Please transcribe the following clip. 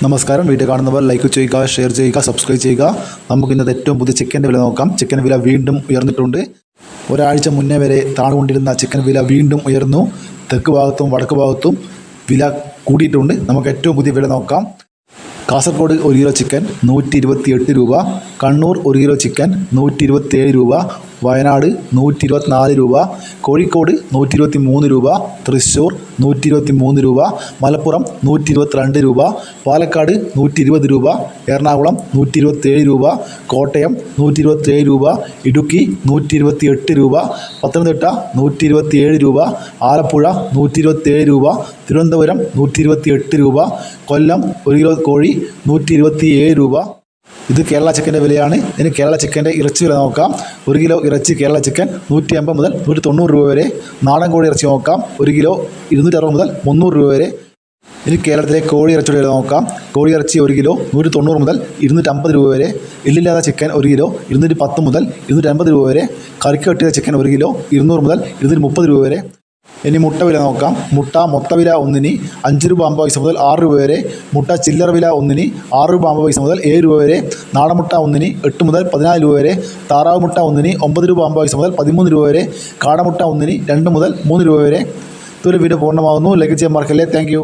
നമസ്കാരം. വീഡിയോ കാണുന്നവർ ലൈക്ക് ചെയ്യുക, ഷെയർ ചെയ്യുക, സബ്സ്ക്രൈബ് ചെയ്യുക. നമുക്ക് ഇന്നത്തെ ഏറ്റവും പുതിയ ചിക്കൻ്റെ വില നോക്കാം. ചിക്കൻ വില വീണ്ടും ഉയർന്നിട്ടുണ്ട്. ഒരാഴ്ച മുന്നേ വരെ താണുകൊണ്ടിരുന്ന ചിക്കൻ വില വീണ്ടും ഉയർന്നു. തെക്ക് ഭാഗത്തും വടക്ക് ഭാഗത്തും വില കൂടിയിട്ടുണ്ട്. നമുക്ക് ഏറ്റവും പുതിയ വില നോക്കാം. കാസർഗോഡ് 1 കിലോ ചിക്കൻ 128 രൂപ, കണ്ണൂർ 1 കിലോ ചിക്കൻ 127 രൂപ, വയനാട് 124 രൂപ, കോഴിക്കോട് 123 രൂപ, തൃശ്ശൂർ 123 രൂപ, മലപ്പുറം 122 രൂപ, പാലക്കാട് 120 രൂപ, എറണാകുളം 127 രൂപ, കോട്ടയം 127 രൂപ, ഇടുക്കി 128 രൂപ, പത്തനംതിട്ട 127 രൂപ, ആലപ്പുഴ 127 രൂപ, തിരുവനന്തപുരം 128 രൂപ, കൊല്ലം 1 കിലോ കോഴി 127 രൂപ. ഇത് കേരള ചിക്കൻ്റെ വിലയാണ്. ഇനി കേരള ചിക്കൻ്റെ ഇറച്ചി വില നോക്കാം. 1 കിലോ ഇറച്ചി കേരള ചിക്കൻ 150 മുതൽ 190 രൂപ വരെ. നാടൻ കോഴി ഇറച്ചി നോക്കാം. 1 കിലോ 260 മുതൽ 300 രൂപ വരെ. ഇനി കേരളത്തിലെ കോഴി ഇറച്ചിയുടെ വില നോക്കാം. കോഴി ഇറച്ചി 1 കിലോ 190 മുതൽ 250 രൂപ വരെ. എല്ലില്ലാത്ത ചിക്കൻ 1 കിലോ 210 മുതൽ 250 രൂപ വരെ. കറിക്ക് കെട്ടിയ ചിക്കൻ 1 കിലോ 200 മുതൽ 230 രൂപ വരെ. ഇനി മുട്ട വില നോക്കാം. മുട്ട മൊത്ത വില ഒന്നിന് 5 രൂപ 50 പൈസ മുതൽ 6 രൂപ വരെ. മുട്ട ചില്ലറ വില ഒന്നിന് 6 രൂപ 50 പൈസ മുതൽ 7 രൂപ വരെ. നാടൻമുട്ട ഒന്നിന് 8 മുതൽ 14 രൂപ വരെ. താറാവ് മുട്ട ഒന്നിന് 9 രൂപ 50 പൈസ മുതൽ 13 രൂപ വരെ. കാടമുട്ട ഒന്നിന് 2 മുതൽ 3 രൂപ വരെ. ഇതൊരു വീഡിയോ പൂർണ്ണമാകുന്നു. ലൈക്ക് ചെയ്യാൻ മറക്കല്ലേ. Thank you.